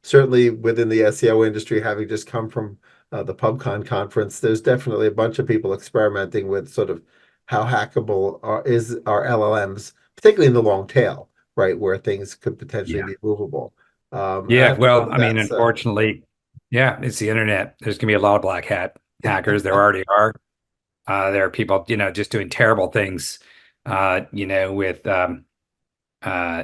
certainly within the SEO industry, having just come from the PubCon conference, there's definitely a bunch of people experimenting with sort of how hackable is our LLMs, particularly in the long tail, right, where things could potentially Yeah. be movable. I Yeah. have to know Well, that I mean, that's unfortunately, yeah, it's the internet. There's gonna be a lot of black hat hackers. There already are. There are people, just doing terrible things, with uh,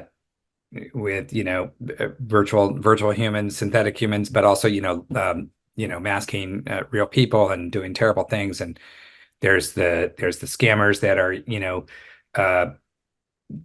virtual humans, synthetic humans, but also, masking real people and doing terrible things. And there's the scammers that are, uh,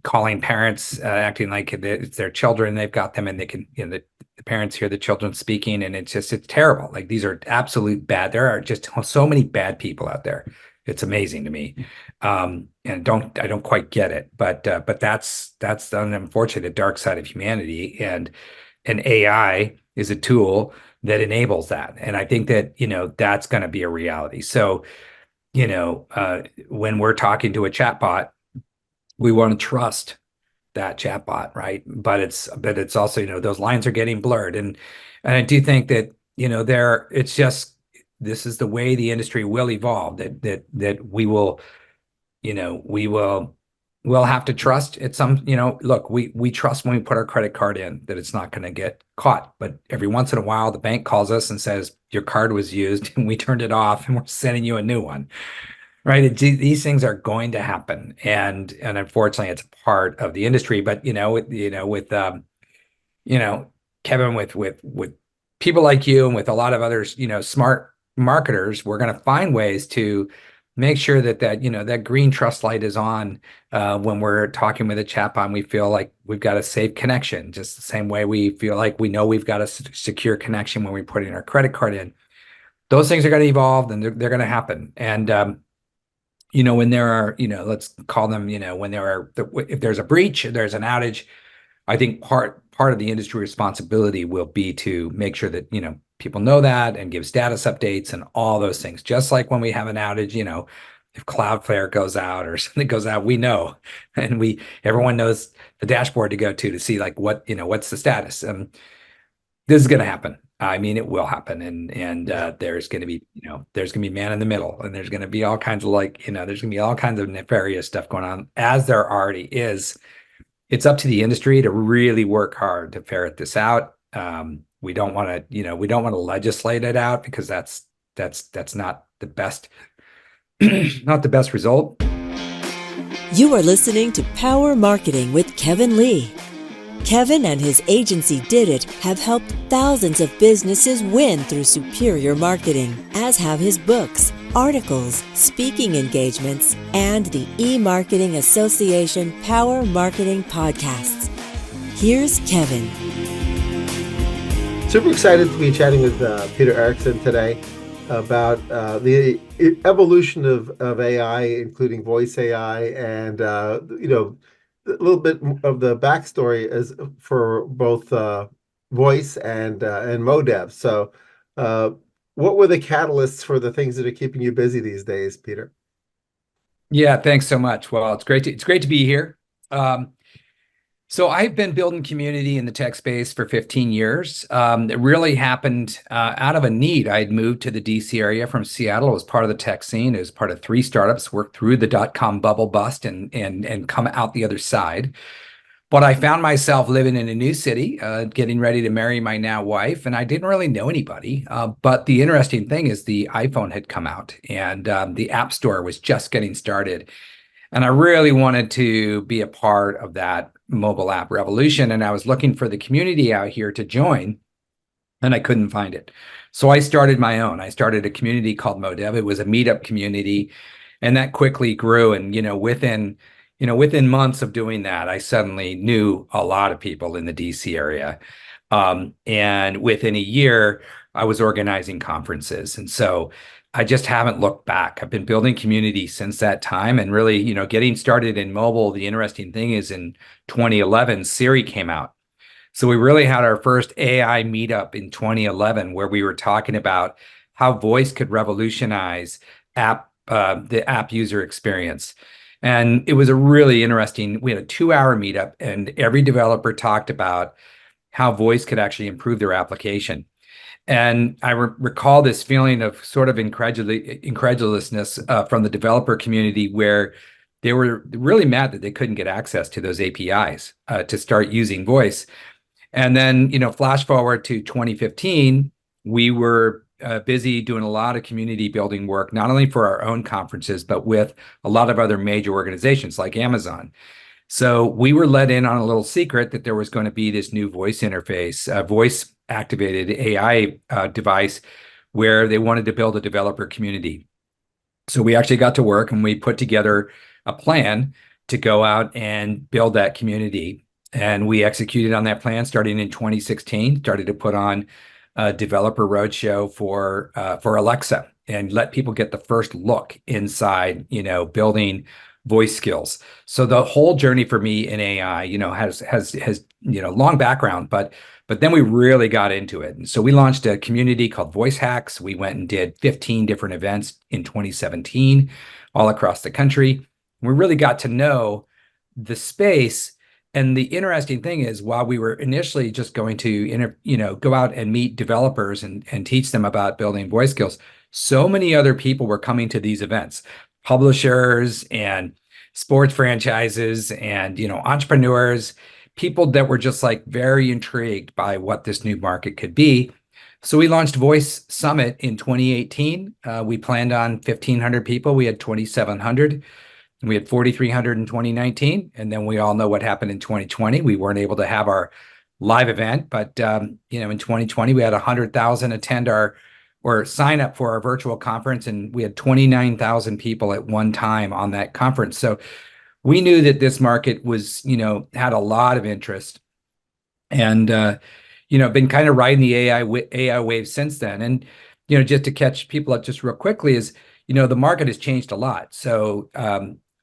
calling parents, acting like it's their children. They've got them, and they can, the parents hear the children speaking, and it's terrible. Like, these are absolute bad. There are just so many bad people out there. It's amazing to me, and I don't quite get it. But that's the unfortunate dark side of humanity, and AI is a tool that enables that. And I think that that's going to be a reality. So when we're talking to a chatbot, we want to trust that chatbot, right? But it's also, those lines are getting blurred. And I do think that, it's just, this is the way the industry will evolve, that we'll have to trust at some, look, we trust when we put our credit card in that it's not going to get caught. But every once in a while, the bank calls us and says, your card was used and we turned it off and we're sending you a new one. Right. These things are going to happen. And unfortunately, it's a part of the industry. But, with you know, Kevin, with people like you and with a lot of others, smart marketers, we're going to find ways to make sure that green trust light is on, when we're talking with a chatbot, and we feel like we've got a safe connection, just the same way we feel like we know we've got a secure connection when we put in our credit card in. Those things are going to evolve, and they're going to happen. And when there are, let's call them, when there are, if there's a breach, there's an outage, I think part of the industry responsibility will be to make sure that, people know that and give status updates and all those things. Just like when we have an outage, if Cloudflare goes out or something goes out, we know, and everyone knows the dashboard to go to see like what's the status. This is going to happen. I mean, it will happen, and there's going to be, there's going to be man in the middle, and there's going to be all kinds of there's going to be all kinds of nefarious stuff going on, as there already is. It's up to the industry to really work hard to ferret this out. We don't want to legislate it out, because that's not the best, not the best result. You are listening to Power Marketing with Kevin Lee. Kevin and his agency Did It have helped thousands of businesses win through superior marketing, as have his books, articles, speaking engagements, and the eMarketing Association Power Marketing podcasts. Here's Kevin. super excited to be chatting with Peter Erickson today about the evolution of AI, including voice AI, and a little bit of the backstory as for both voice and Modev. So, what were the catalysts for the things that are keeping you busy these days, Peter? Yeah, thanks so much. Well, it's great to be here. So I've been building community in the tech space for 15 years. It really happened out of a need. I had moved to the DC area from Seattle. I was part of the tech scene. It was part of 3 startups, worked through the dot-com bubble bust and come out the other side. But I found myself living in a new city, getting ready to marry my now wife, and I didn't really know anybody. But the interesting thing is the iPhone had come out, and the App Store was just getting started. And I really wanted to be a part of that mobile app revolution. And I was looking for the community out here to join, and I couldn't find it. So I started my own. I started a community called Modev. It was a meetup community, and that quickly grew. And, within months of doing that, I suddenly knew a lot of people in the DC area. And within a year, I was organizing conferences. And so I just haven't looked back. I've been building community since that time, and really, getting started in mobile. The interesting thing is in 2011, Siri came out. So we really had our first AI meetup in 2011, where we were talking about how voice could revolutionize the app user experience. And it was a really interesting, we had a 2-hour meetup, and every developer talked about how voice could actually improve their application. And I recall this feeling of sort of incredulousness from the developer community, where they were really mad that they couldn't get access to those APIs to start using voice. And then, flash forward to 2015, we were busy doing a lot of community building work, not only for our own conferences, but with a lot of other major organizations like Amazon. So we were let in on a little secret that there was going to be this new voice interface, voice activated AI device, where they wanted to build a developer community. So we actually got to work and we put together a plan to go out and build that community. And we executed on that plan starting in 2016, started to put on a developer roadshow for Alexa and let people get the first look inside, building voice skills. So the whole journey for me in AI, has long background, but then we really got into it. And so we launched a community called Voice Hacks. We went and did 15 different events in 2017 all across the country. We really got to know the space. And the interesting thing is, while we were initially just going to go out and meet developers and teach them about building voice skills, so many other people were coming to these events, publishers and sports franchises and entrepreneurs, people that were just like very intrigued by what this new market could be. So we launched Voice Summit in 2018. We planned on 1,500 people. We had 2,700. We had 4,300 in 2019. And then we all know what happened in 2020. We weren't able to have our live event, but in 2020, we had 100,000 attend or sign up for our virtual conference, and we had 29,000 people at one time on that conference. So we knew that this market was, had a lot of interest, and been kind of riding the AI wave since then. And just to catch people up just real quickly is, the market has changed a lot. So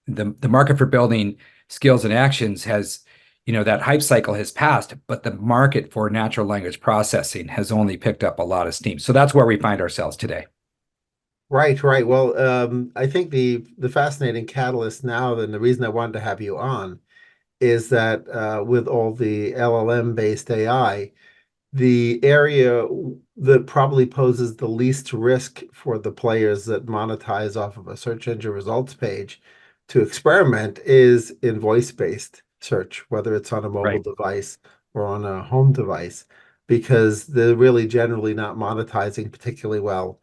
the market for building skills and actions has, that hype cycle has passed, but the market for natural language processing has only picked up a lot of steam. So that's where we find ourselves today. Right. Well, I think the fascinating catalyst now, and the reason I wanted to have you on, is that with all the LLM-based AI, the area that probably poses the least risk for the players that monetize off of a search engine results page to experiment is in voice-based search, whether it's on a mobile device or on a home device, because they're really generally not monetizing particularly well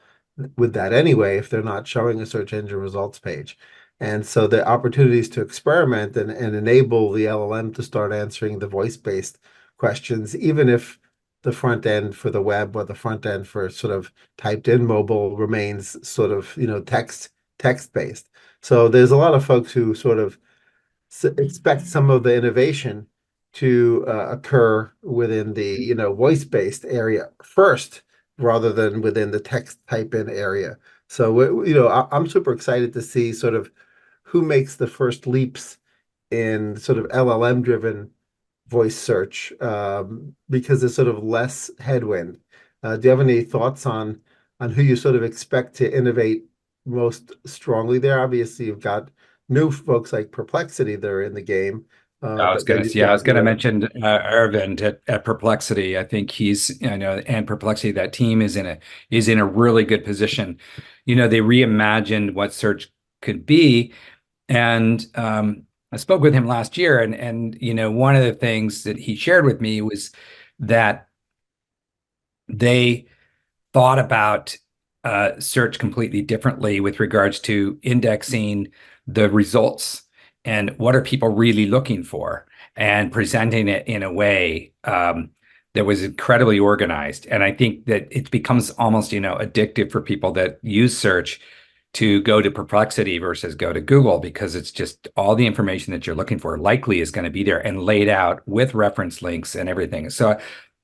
with that anyway if they're not showing a search engine results page. And so the opportunities to experiment and enable the LLM to start answering the voice-based questions, even if the front end for the web or the front end for sort of typed in mobile remains sort of, text-based. So there's a lot of folks who sort of expect some of the innovation to occur within the, voice-based area first, rather than within the text type-in area. So, I'm super excited to see sort of who makes the first leaps in sort of LLM-driven voice search, because there's sort of less headwind. Do you have any thoughts on who you sort of expect to innovate most strongly there? Obviously, you've got new folks like Perplexity that are in the game. I was going to mention Arvind at Perplexity. I think he's, and Perplexity, that team is in a really good position. They reimagined what search could be, and I spoke with him last year, and one of the things that he shared with me was that they thought about search completely differently with regards to indexing the results and what are people really looking for, and presenting it in a way that was incredibly organized. And I think that it becomes almost, addictive for people that use search to go to Perplexity versus go to Google, because it's just all the information that you're looking for likely is going to be there and laid out with reference links and everything. So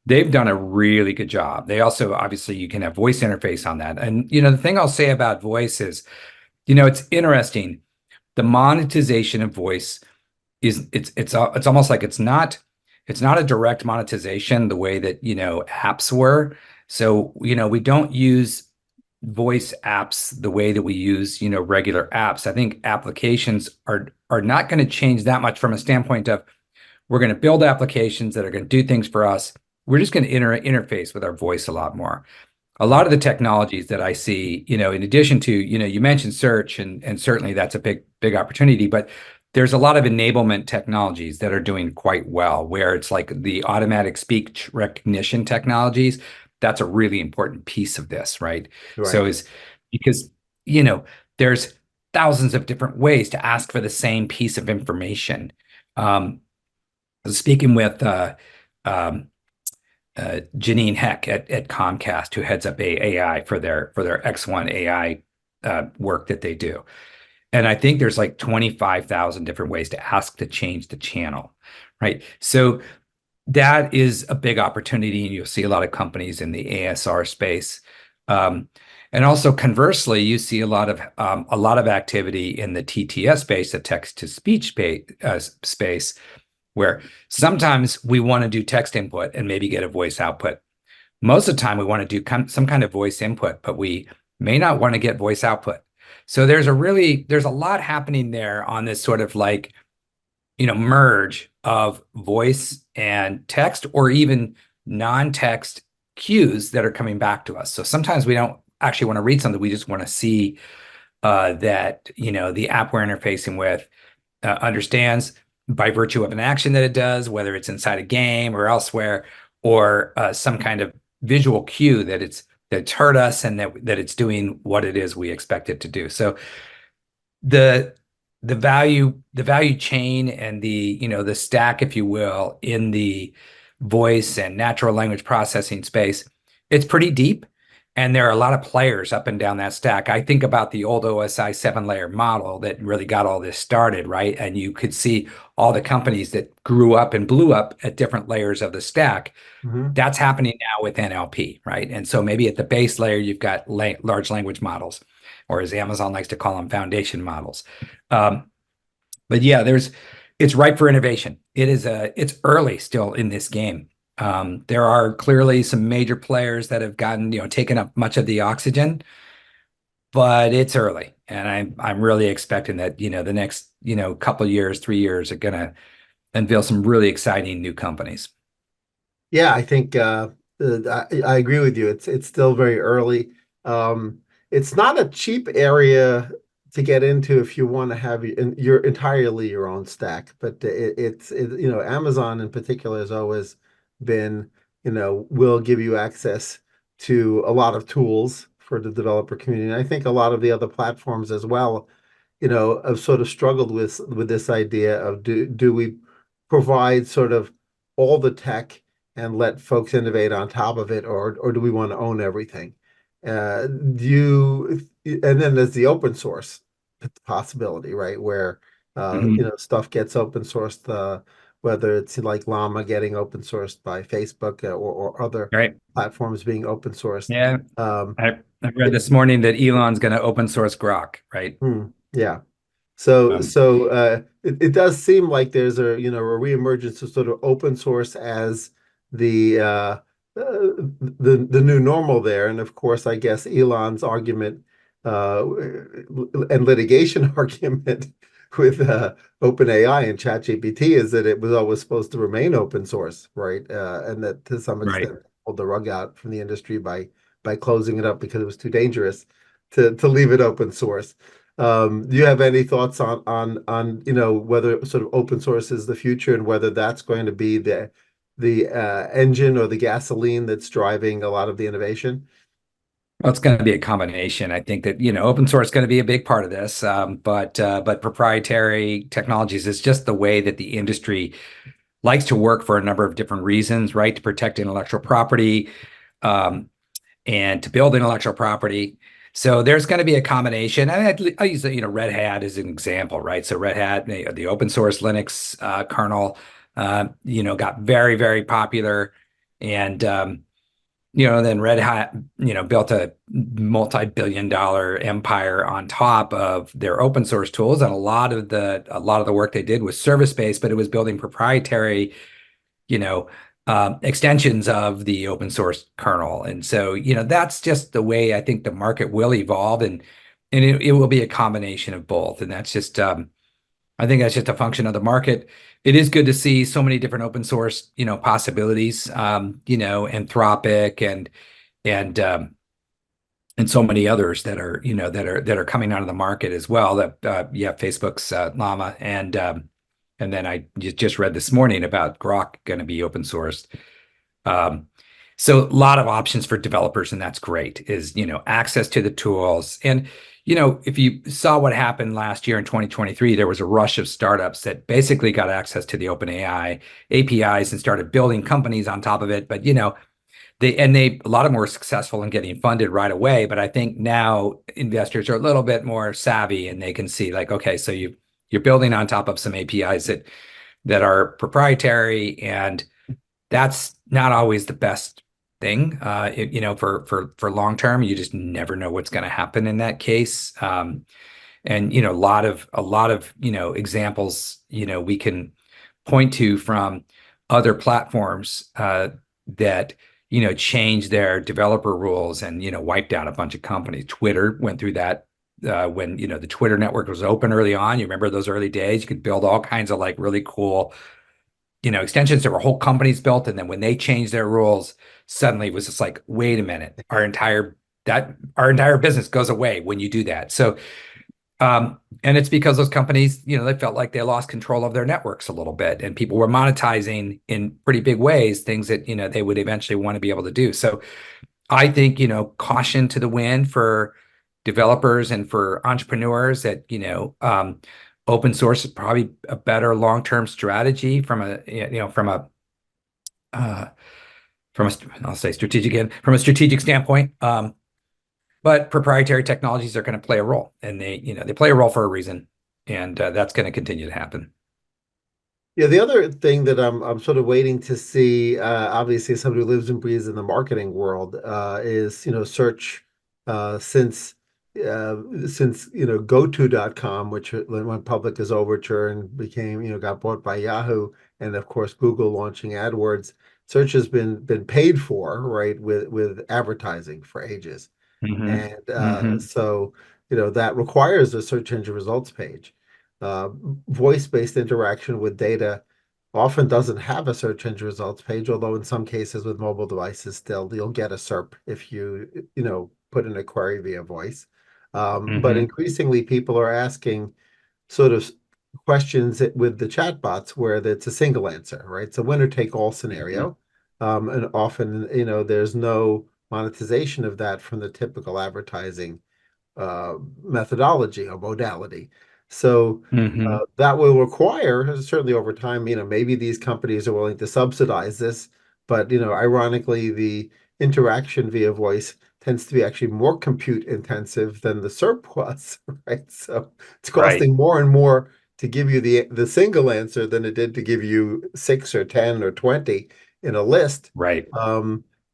they've done a really good job. They also, obviously, you can have voice interface on that. And, the thing I'll say about voice is, it's interesting. The monetization of voice is it's almost like it's not a direct monetization the way that apps were. So we don't use voice apps the way that we use regular apps. I think applications are not going to change that much from a standpoint of we're going to build applications that are going to do things for us, we're just going to interface with our voice a lot more. A lot of the technologies that I see, in addition to, you mentioned search, and certainly that's a big opportunity, but there's a lot of enablement technologies that are doing quite well, where it's like the automatic speech recognition technologies. That's a really important piece of this, right? Right. So is because, you know, there's thousands of different ways to ask for the same piece of information. Speaking with Janine Heck at Comcast, who heads up AI for their X1 AI work that they do. And I think there's like 25,000 different ways to ask to change the channel, right? So that is a big opportunity, and you'll see a lot of companies in the ASR space. And also conversely, you see a lot of activity in the TTS space, the text to speech space, where sometimes we want to do text input and maybe get a voice output. Most of the time, we want to do some kind of voice input, but we may not want to get voice output. So there's a lot happening there on this sort of like, merge of voice and text, or even non-text cues that are coming back to us. So sometimes we don't actually want to read something. We just want to see that, the app we're interfacing with understands by virtue of an action that it does, whether it's inside a game or elsewhere, or some kind of visual cue that it's heard us and that it's doing what it is we expect it to do. So the value chain and the stack, if you will, in the voice and natural language processing space, it's pretty deep. And there are a lot of players up and down that stack. I think about the old OSI 7-layer model that really got all this started, right? And you could see all the companies that grew up and blew up at different layers of the stack. Mm-hmm. That's happening now with NLP, right? And so maybe at the base layer, you've got large language models, or as Amazon likes to call them, foundation models. But yeah, it's ripe for innovation. It's early still in this game. There are clearly some major players that have taken up much of the oxygen, but it's early, and I'm really expecting that the next couple of years, 3 years, are going to unveil some really exciting new companies. Yeah, I think I agree with you. It's still very early. It's not a cheap area to get into if you want to have your entirely your own stack. But Amazon in particular has always been, will give you access to a lot of tools for the developer community. And I think a lot of the other platforms as well, have sort of struggled with this idea of do we provide sort of all the tech and let folks innovate on top of it, or do we want to own everything? And then there's the open source possibility, right? Where stuff gets open sourced, whether it's like Llama getting open sourced by Facebook, or other Right. platforms being open sourced. Yeah. I read this morning that Elon's going to open source Grok, right? Yeah. So Um, it does seem like there's a reemergence of sort of open source as the new normal there. And of course, I guess Elon's argument and litigation argument with OpenAI and ChatGPT is that it was always supposed to remain open source, right? And that to some right. extent pulled the rug out from the industry by closing it up because it was too dangerous to leave it open source. Do you have any thoughts on whether sort of open source is the future, and whether that's going to be the engine or the gasoline that's driving a lot of the innovation? Well, it's going to be a combination. I think that, open source is going to be a big part of this, but proprietary technologies is just the way that the industry likes to work for a number of different reasons, right? To protect intellectual property, and to build intellectual property. So there's going to be a combination. I use Red Hat as an example, right? So Red Hat, the open source Linux kernel, got very, very popular, and then Red Hat, built a multi-billion-dollar empire on top of their open source tools, and a lot of the work they did was service-based, but it was building proprietary, extensions of the open source kernel. And so, that's just the way I think the market will evolve, and it will be a combination of both. And that's just, I think that's just a function of the market. It is good to see so many different open source, possibilities, Anthropic and and so many others that are, that are coming out of the market as well. That Facebook's Llama, and then I just read this morning about Grok going to be open sourced. So a lot of options for developers, and that's great. Is access to the tools, and if you saw what happened last year in 2023, there was a rush of startups that basically got access to the OpenAI APIs and started building companies on top of it. But a lot of them were successful in getting funded right away. But I think now investors are a little bit more savvy, and they can see like, okay, so you're building on top of some APIs that are proprietary, and that's not always the best thing. For long term, you just never know what's going to happen in that case. And a lot of examples we can point to from other platforms that changed their developer rules and wiped out a bunch of companies. Twitter went through that when the Twitter network was open early on. You remember those early days? You could build all kinds of like really cool extensions. There were whole companies built, and then when they changed their rules, suddenly it was just like, wait a minute, our entire business goes away when you do that. So and it's because those companies, they felt like they lost control of their networks a little bit, and people were monetizing in pretty big ways things that they would eventually want to be able to do. So I think caution to the wind for developers and for entrepreneurs that open source is probably a better long-term strategy from I'll say strategic end, from a strategic standpoint. But proprietary technologies are going to play a role, and they play a role for a reason, and that's going to continue to happen. Yeah, the other thing that I'm sort of waiting to see, obviously, as somebody who lives and breathes in the marketing world, is search, since GoTo.com, which went public as Overture and became got bought by Yahoo, and of course Google launching AdWords. Search has been paid for, right, with advertising for ages. And so that requires a search engine results page. Voice-based interaction with data often doesn't have a search engine results page, although in some cases with mobile devices still you'll get a SERP if you put in a query via voice. But increasingly people are asking sort of questions with the chatbots where it's a single answer, right? It's a winner take all scenario. And often there's no monetization of that from the typical advertising methodology or modality. So that will require, certainly over time, maybe these companies are willing to subsidize this, but ironically, the interaction via voice tends to be actually more compute intensive than the SERP was, right? So it's costing more and more to give you the single answer than it did to give you 6 or 10 or 20 in a list. Right.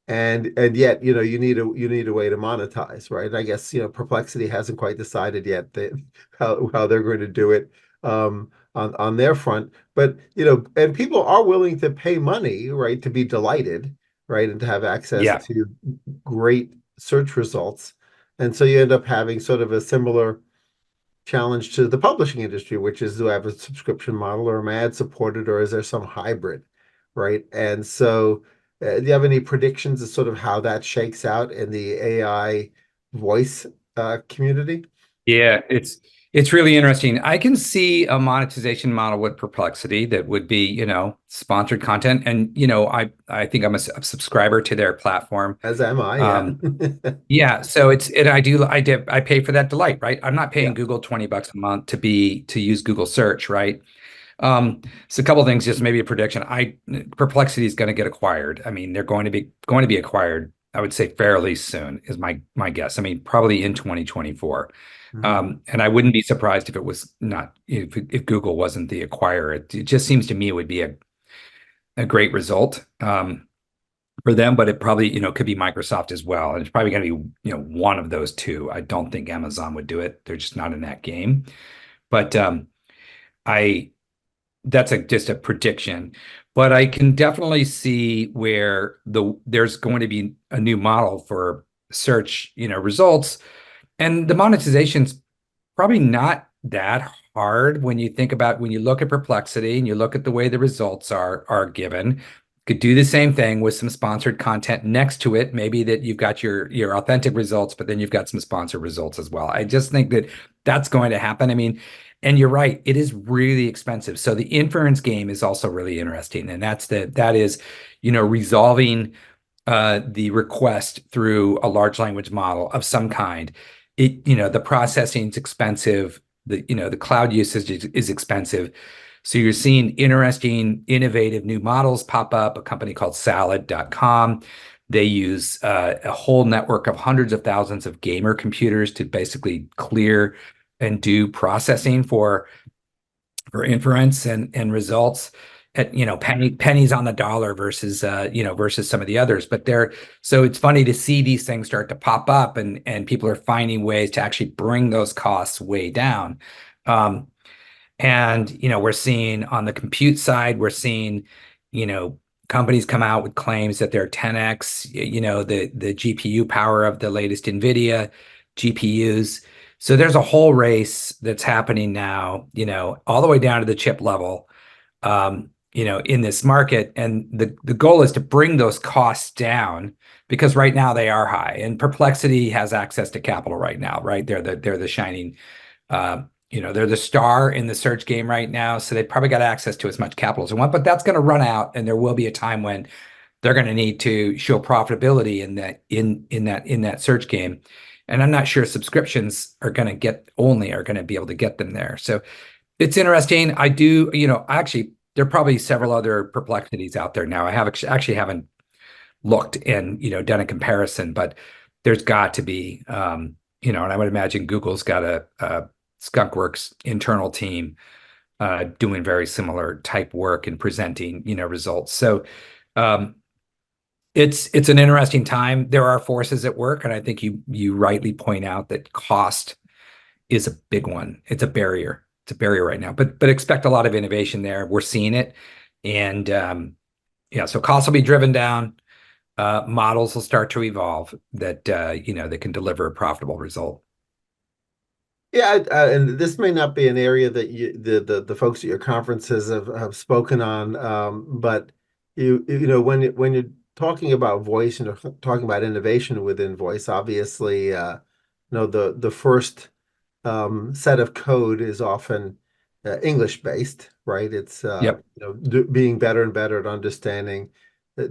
And yet, you need a way to monetize, right? I guess, Perplexity hasn't quite decided yet how they're going to do it on their front. But, and people are willing to pay money, right, to be delighted, right, and to have access to great search results. And so you end up having sort of a similar challenge to the publishing industry, which is, do I have a subscription model, or am I ad supported, or is there some hybrid, right? And so do you have any predictions of sort of how that shakes out in the AI voice community? Yeah, it's really interesting. I can see a monetization model with Perplexity that would be, sponsored content, and I think I'm a subscriber to their platform. As am I. Yeah. Yeah. So I pay for that delight, right? I'm not paying Google $20 a month to use Google search, right? So a couple of things, just maybe a prediction. Perplexity is going to get acquired. I mean, they're going to be acquired, I would say fairly soon is my guess. I mean, probably in 2024. And I wouldn't be surprised if it was not, if Google wasn't the acquirer. It just seems to me it would be a great result for them, but it probably, could be Microsoft as well. And it's probably going to be, one of those two. I don't think Amazon would do it. They're just not in that game. But that's just a prediction, but I can definitely see where there's going to be a new model for search, results, and the monetization's probably not that hard when you think about when you look at Perplexity and you look at the way the results are given. Could do the same thing with some sponsored content next to it. Maybe that you've got your authentic results, but then you've got some sponsored results as well. I just think that that's going to happen. I mean, and you're right, it is really expensive. So the inference game is also really interesting, and that is, resolving the request through a large language model of some kind. The processing is expensive. The cloud usage is expensive. So you're seeing interesting, innovative new models pop up. A company called Salad.com. They use a whole network of hundreds of thousands of gamer computers to basically clear and do processing for inference and results at pennies on the dollar versus versus some of the others. But so it's funny to see these things start to pop up, and people are finding ways to actually bring those costs way down. And we're seeing on the compute side, we're seeing companies come out with claims that they're 10x the GPU power of the latest NVIDIA GPUs. So there's a whole race that's happening now, all the way down to the chip level, in this market. And the goal is to bring those costs down, because right now they are high. And Perplexity has access to capital right now, right? They're the shining, they're the star in the search game right now. So they probably got access to as much capital as they want, but that's going to run out, and there will be a time when they're going to need to show profitability in that search game. And I'm not sure subscriptions are going to be able to get them there. So it's interesting. I do, actually, there are probably several other Perplexities out there now. I haven't looked and, done a comparison, but there's got to be, and I would imagine Google's got a Skunkworks internal team doing very similar type work and presenting, results. So, it's an interesting time. There are forces at work, and I think you rightly point out that cost is a big one. It's a barrier. It's a barrier right now, but expect a lot of innovation there. We're seeing it, and so costs will be driven down. Models will start to evolve that that can deliver a profitable result. Yeah, and this may not be an area that the folks at your conferences have spoken on, but when you're talking about voice and talking about innovation within voice, obviously, the first set of code is often English based, right? It's Yep. being better and better at understanding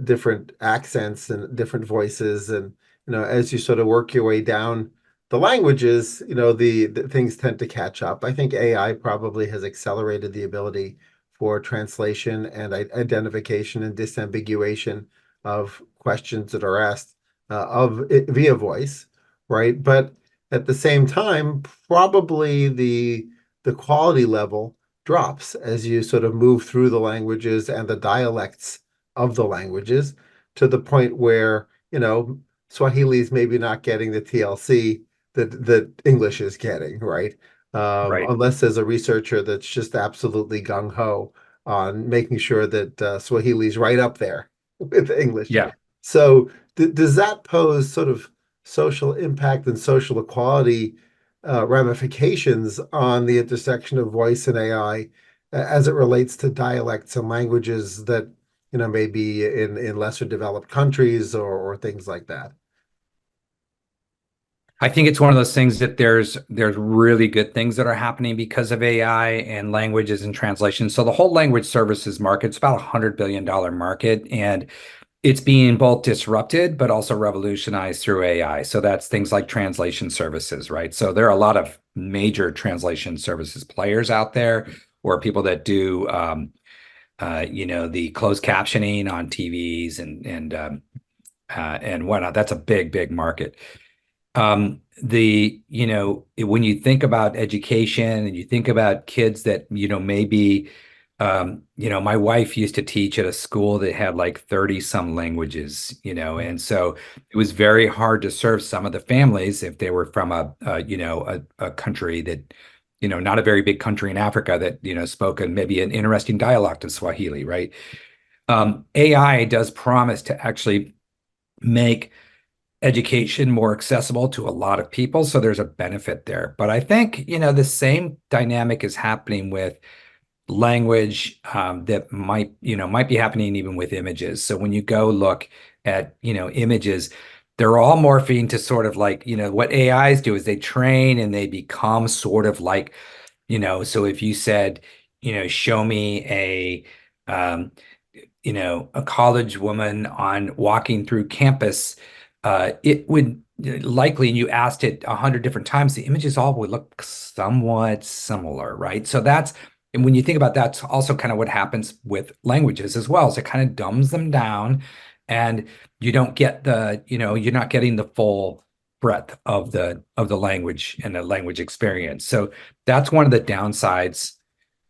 different accents and different voices, and as you sort of work your way down the languages, the things tend to catch up. I think AI probably has accelerated the ability for translation and identification and disambiguation of questions that are asked via voice, right? But at the same time, probably the quality level drops as you sort of move through the languages and the dialects of the languages, to the point where, Swahili is maybe not getting the TLC that English is getting, right? Right. Unless there's a researcher that's just absolutely gung-ho on making sure that Swahili is right up there with English. Yeah. So does that pose sort of social impact and social equality ramifications on the intersection of voice and AI as it relates to dialects and languages that may be in lesser developed countries or things like that? I think it's one of those things that there's really good things that are happening because of AI and languages and translation. So the whole language services market, it's about $100 billion market, and it's being both disrupted but also revolutionized through AI. So that's things like translation services, right? So there are a lot of major translation services players out there, or people that do the closed captioning on TVs and whatnot. That's a big market. When you think about education and you think about kids that, maybe, my wife used to teach at a school that had like 30 some languages, and so it was very hard to serve some of the families if they were from a country that, not a very big country in Africa that, spoke maybe an interesting dialect of Swahili, right? AI does promise to actually make education more accessible to a lot of people. So there's a benefit there. But I think, the same dynamic is happening with language, that might be happening even with images. So when you go look at, images, they're all morphing to sort of like, what AIs do is they train and they become sort of like, so if you said, show me um, a college woman on walking through campus, it would likely, and you asked it 100 different times, the images all would look somewhat similar, right? And when you think about that's also kind of what happens with languages as well, is it kind of dumbs them down, and you don't get you're not getting the full breadth of the language and the language experience. So that's one of the downsides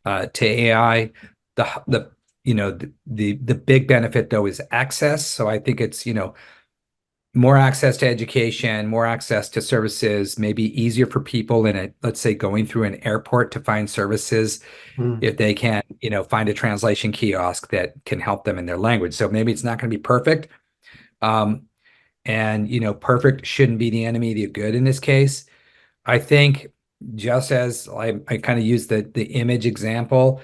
to AI. The big benefit though is access. So I think it's more access to education, more access to services, maybe easier for people let's say going through an airport to find services Hmm. if they can, find a translation kiosk that can help them in their language. So maybe it's not going to be perfect. Um, and perfect shouldn't be the enemy of the good in this case. I think just as I kind of use the image example,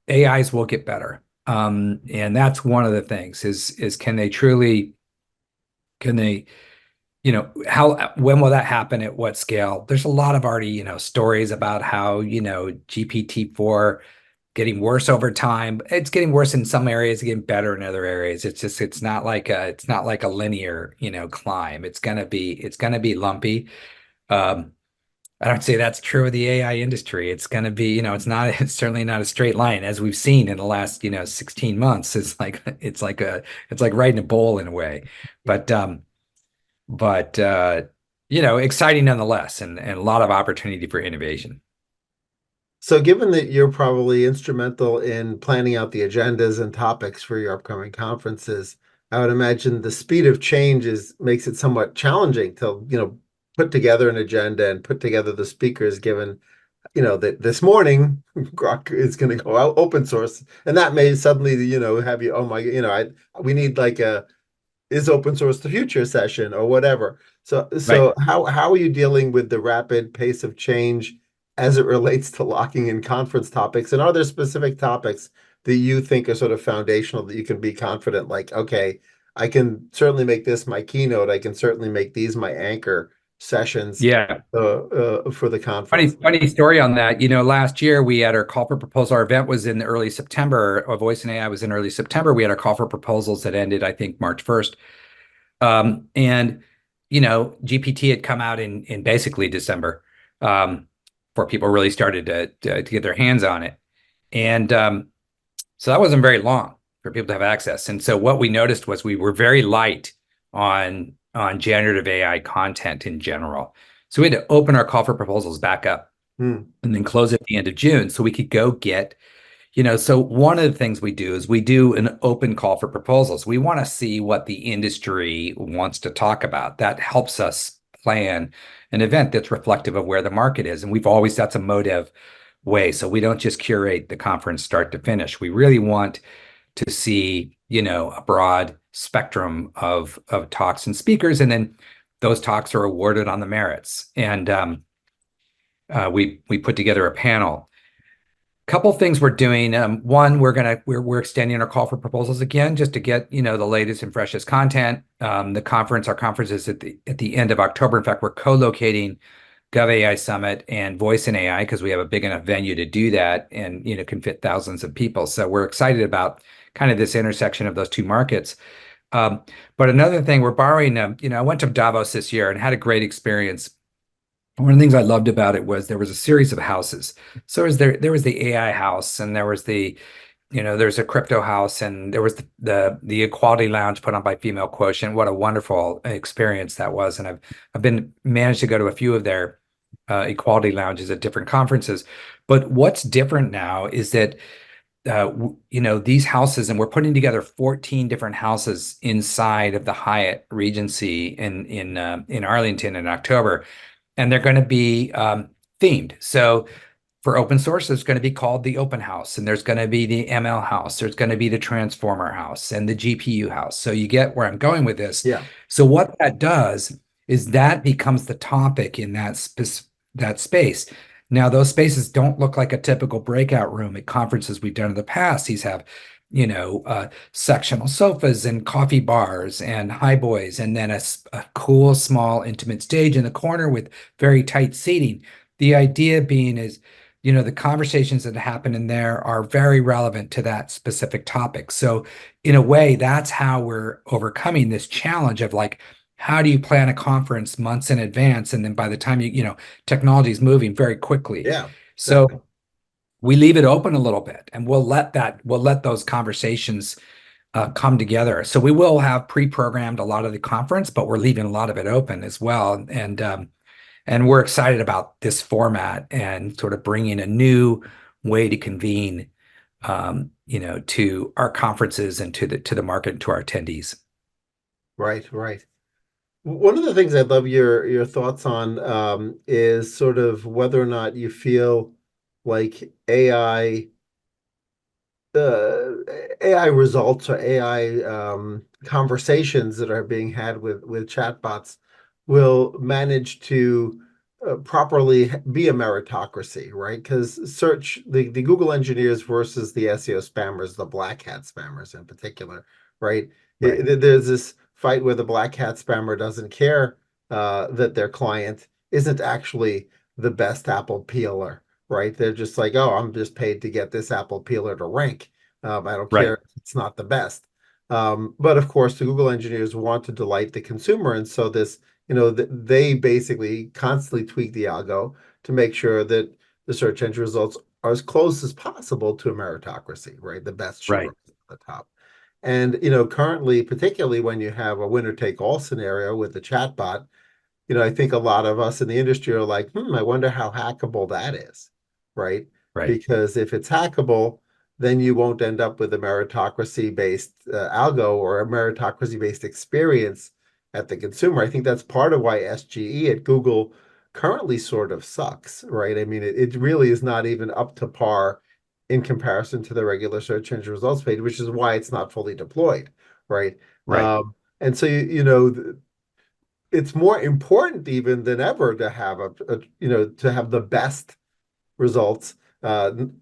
AIs will get better. And that's one of the things is can they, when will that happen at what scale? There's a lot of already, stories about how, GPT-4 getting worse over time. It's getting worse in some areas, getting better in other areas. It's not like a linear, climb. It's gonna be lumpy. Um, I don't say that's true of the AI industry. It's going to be, it's certainly not a straight line as we've seen in the last, 16 months. It's like riding a bull in a way, but, but, exciting nonetheless, and a lot of opportunity for innovation. So, given that you're probably instrumental in planning out the agendas and topics for your upcoming conferences, I would imagine the speed of change makes it somewhat challenging to, put together an agenda and put together the speakers, given, that this morning Grok is going to go out open source, and that may suddenly, have you, oh my, we need like a is open source the future session or whatever. So Right. so how are you dealing with the rapid pace of change as it relates to locking in conference topics? And are there specific topics that you think are sort of foundational that you can be confident, like, okay, I can certainly make this my keynote, I can certainly make these my anchor sessions Yeah. for the Funny, conference? funny story on that. Last year we had our call for proposal. Our event was in early September. Our Voice and AI was in early September. We had our call for proposals that ended, I think, March 1st. And GPT had come out in basically December, before people really started to get their hands on it. And so that wasn't very long for people to have access. And so what we noticed was we were very light on generative AI content in general. So we had to open our call for proposals back up Hmm. and then close at the end of June so we could go get, so one of the things we do is we do an open call for proposals. We want to see what the industry wants to talk about. That helps us plan an event that's reflective of where the market is. And that's a Modev way. So we don't just curate the conference start to finish. We really want to see, a broad spectrum of talks and speakers, and then those talks are awarded on the merits. And we put together a panel. Couple things we're doing. One, we're extending our call for proposals again, just to get the latest and freshest content. Our conference is at the end of October. In fact, we're co-locating GovAI Summit and Voice and AI because we have a big enough venue to do that, and can fit thousands of people. So we're excited about kind of this intersection of those two markets. But another thing, we're borrowing. I went to Davos this year and had a great experience. One of the things I loved about it was there was a series of houses. So there was the AI house, and there was there's a crypto house, and there was the equality lounge put on by Female Quotient. What a wonderful experience that was. And I've been managed to go to a few of their equality lounges at different conferences. But what's different now is that these houses, and we're putting together 14 different houses inside of the Hyatt Regency in Arlington in October, and they're going to be themed. So, for open source, there's going to be called the open house, and there's going to be the ML house, there's going to be the transformer house and the GPU house. So you get where I'm going with this. Yeah. So what that does is that becomes the topic in that space. Now, those spaces don't look like a typical breakout room at conferences we've done in the past. These have, sectional sofas and coffee bars and highboys, and then a cool, small, intimate stage in the corner with very tight seating. The idea being is, the conversations that happen in there are very relevant to that specific topic. So in a way, that's how we're overcoming this challenge of like, how do you plan a conference months in advance? And then by the time technology is moving very quickly. Yeah. So we leave it open a little bit, and we'll let those conversations come together. So we will have pre-programmed a lot of the conference, but we're leaving a lot of it open as well. And we're excited about this format and sort of bringing a new way to convene, to our conferences and to the market and to our attendees. Right, right. One of the things I'd love your thoughts on is sort of whether or not you feel like AI results or AI conversations that are being had with chatbots will manage to properly be a meritocracy, right? Because the Google engineers versus the SEO spammers, the black hat spammers in particular, right? Right. There's this fight where the black hat spammer doesn't care that their client isn't actually the best Apple peeler, right? They're just like, oh, I'm just paid to get this Apple peeler to rank. I don't Right. care if it's not the best. But of course, the Google engineers want to delight the consumer. And so they basically constantly tweak the algo to make sure that the search engine results are as close as possible to a meritocracy, right? The best should Right. rise at the top. And, currently, particularly when you have a winner take all scenario with the chatbot, I think a lot of us in the industry are like, I wonder how hackable that is, right? Right. Because if it's hackable, then you won't end up with a meritocracy-based algo or a meritocracy-based experience at the consumer. I think that's part of why SGE at Google currently sort of sucks, right? I mean, it really is not even up to par in comparison to the regular search engine results page, which is why it's not fully deployed, right? Right. And so, it's more important even than ever to have to have the best results,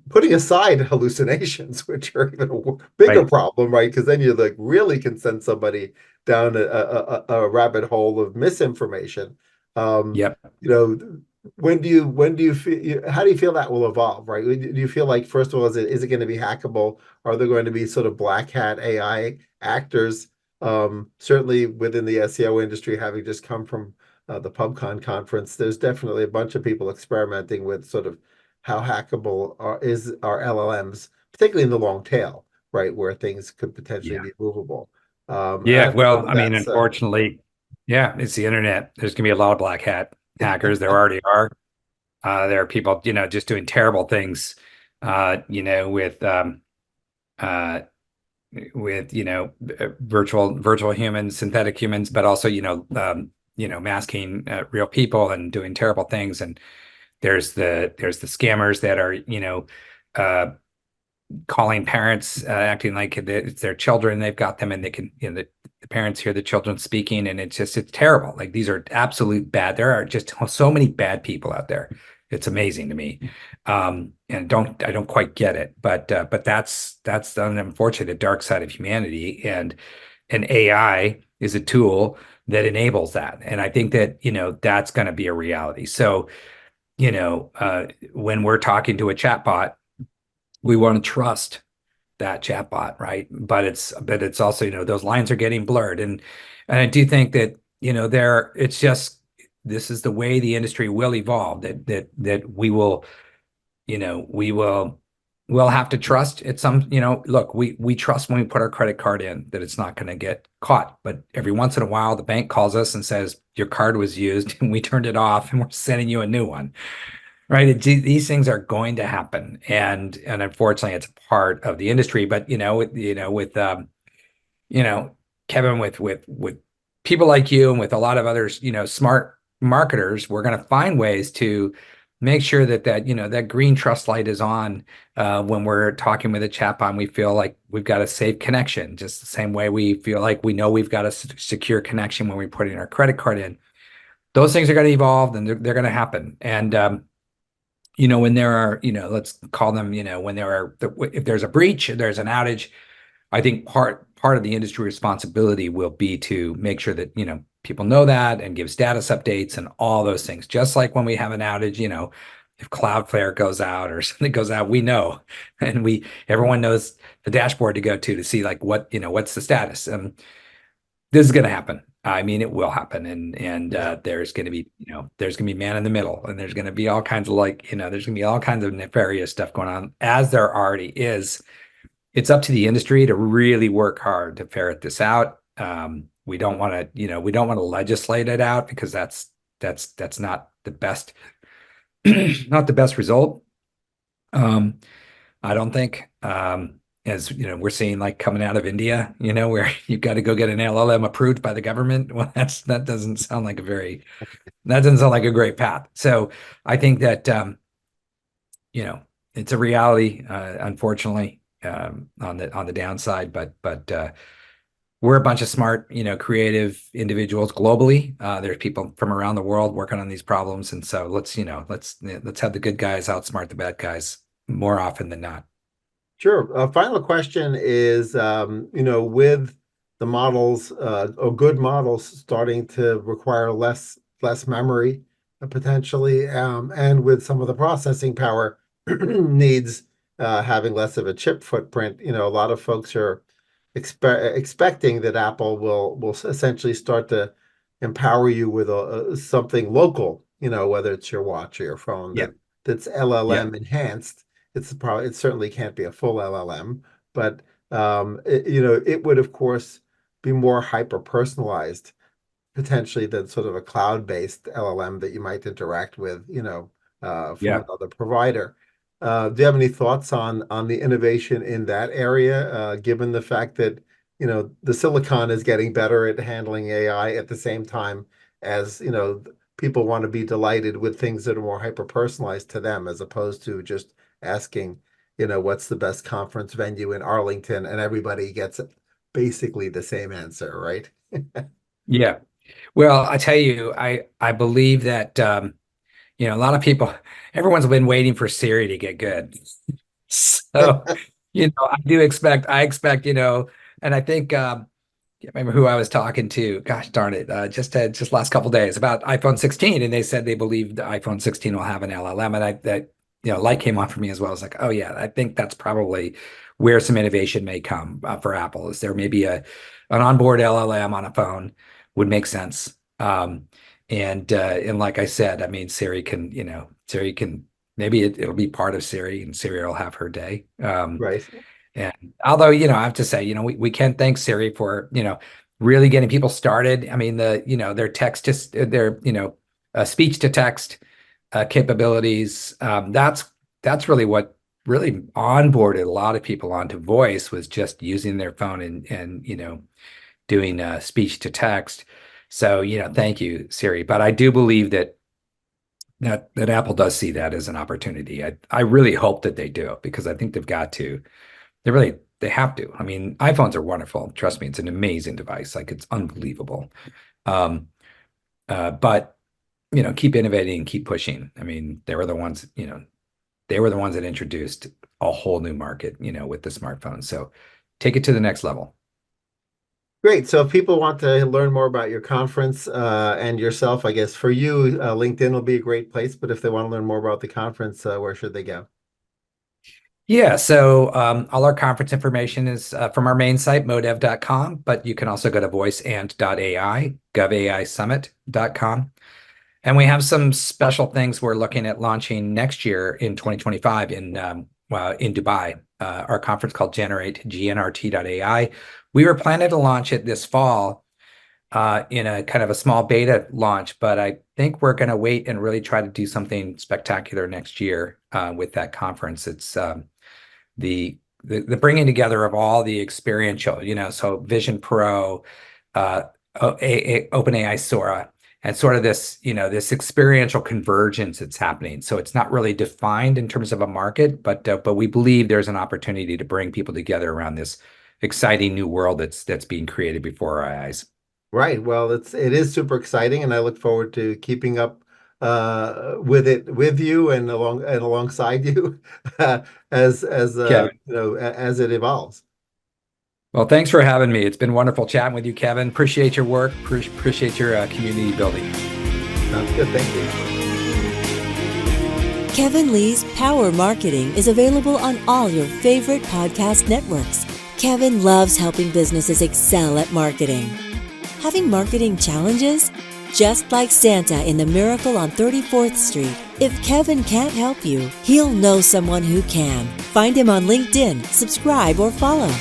putting aside hallucinations, which are even a bigger Right. problem, right? Because then you like really can send somebody down a rabbit hole of misinformation. Yep. When do you feel, how do you feel that will evolve, right? Do you feel like, first of all, is it going to be hackable? Are there going to be sort of black hat AI actors? Certainly within the SEO industry, having just come from the PubCon conference, there's definitely a bunch of people experimenting with sort of how hackable are LLMs, particularly in the long tail, right, where things could potentially Yeah. be movable. And I Yeah. don't know Well, whether I mean, that's unfortunately, yeah, it's the internet. There's gonna be a lot of black hat hackers. There already are. There are people, just doing terrible things, uh, with virtual humans, synthetic humans, but also masking real people and doing terrible things. And there's the scammers that are uh, calling parents, acting like it's their children. They've got them, and they can the parents hear the children speaking, and it's terrible. Like, these are absolute bad. There are just so many bad people out there. It's amazing to me, and I don't quite get it, but that's an unfortunate dark side of humanity, and AI is a tool that enables that, and I think that that's going to be a reality. So when we're talking to a chatbot, we want to trust that chatbot, right? But it's also, those lines are getting blurred, and I do think that it's just, this is the way the industry will evolve. That we'll have to trust at some. Look, we trust when we put our credit card in that it's not going to get caught. But every once in a while, the bank calls us and says your card was used, and we turned it off, and we're sending you a new one. Right. These things are going to happen. And unfortunately, it's a part of the industry. But, with Kevin, with people like you and with a lot of others, smart marketers, we're going to find ways to make sure that that green trust light is on when we're talking with a chatbot. We feel like we've got a safe connection, just the same way we feel like we know we've got a secure connection when we're putting our credit card in. Those things are going to evolve, and they're going to happen. And when there are, let's call them, if there's a breach, if there's an outage, I think part of the industry responsibility will be to make sure that, people know that and give status updates and all those things. Just like when we have an outage, if Cloudflare goes out or something goes out, we know, and everyone knows the dashboard to go to see like what's the status. This is going to happen. I mean, it will happen, and there's going to be, there's going to be man in the middle, and there's going to be all kinds of there's going to be all kinds of nefarious stuff going on, as there already is. It's up to the industry to really work hard to ferret this out. We don't want to legislate it out, because that's not the best, not the best result. I don't think. As we're seeing like coming out of India, where you've got to go get an LLM approved by the government. Well, that doesn't sound like a great path. So I think that it's a reality, unfortunately, on the downside. But we're a bunch of smart, creative individuals globally. There's people from around the world working on these problems, and so let's have the good guys outsmart the bad guys more often than not. Sure. Final question is, with the models, or good models starting to require less memory, potentially, and with some of the processing power needs having less of a chip footprint, a lot of folks are expecting that Apple will essentially start to empower you with something local, whether it's your watch or your phone, Yeah. that's Yeah. LLM enhanced. It certainly can't be a full LLM, but it would of course be more hyper personalized potentially than sort of a cloud-based LLM that you might interact with, from Yeah. another provider. Do you have any thoughts on the innovation in that area, given the fact that the silicon is getting better at handling AI at the same time as people want to be delighted with things that are more hyper personalized to them, as opposed to just asking, what's the best conference venue in Arlington, and everybody gets basically the same answer, right? Yeah. Well, I tell you, I believe that a lot of people, everyone's been waiting for Siri to get good. So, I expect, and I think can't remember who I was talking to. Gosh darn it, just last couple of days about iPhone 16, and they said they believe the iPhone 16 will have an LLM, and light came on for me as well. I was like, oh yeah, I think that's probably where some innovation may come for Apple. Is there maybe an onboard LLM on a phone would make sense. And like I said, I mean, Siri can maybe it'll be part of Siri, and Siri will have her day. Right. And although, I have to say, we can thank Siri for, really getting people started. I mean, their speech to text capabilities. That's really what really onboarded a lot of people onto voice, was just using their phone and doing speech to text. So, thank you, Siri. But I do believe that Apple does see that as an opportunity. I really hope that they do, because I think they've got to. They have to. I mean, iPhones are wonderful. Trust me, it's an amazing device. Like, it's unbelievable. But keep innovating, keep pushing. I mean, they were the ones that introduced a whole new market, with the smartphone. So take it to the next level. Great. So if people want to learn more about your conference and yourself, I guess for you, LinkedIn will be a great place. But if they want to learn more about the conference, where should they go? Yeah, so all our conference information is from our main site, modev.com, but you can also go to voiceand.ai, govAIsummit.com. And we have some special things we're looking at launching next year in 2025 in Dubai, our conference called Generate, GNRT.ai. We were planning to launch it this fall in a kind of a small beta launch, but I think we're going to wait and really try to do something spectacular next year with that conference. It's the bringing together of all the experiential, so Vision Pro, OpenAI Sora, and sort of this, this experiential convergence that's happening. So it's not really defined in terms of a market, but we believe there's an opportunity to bring people together around this exciting new world that's being created before our eyes. Right. Well, it is super exciting, and I look forward to keeping up with it with you and alongside you as Kevin. as it evolves. Well, thanks for having me. It's been wonderful chatting with you, Kevin. Appreciate your work. Appreciate your community building. Sounds good. Thank you. Kevin Lee's Power Marketing is available on all your favorite podcast networks. Kevin loves helping businesses excel at marketing. Having marketing challenges? Just like Santa in The Miracle on 34th Street, if Kevin can't help you, he'll know someone who can. Find him on LinkedIn, subscribe, or follow.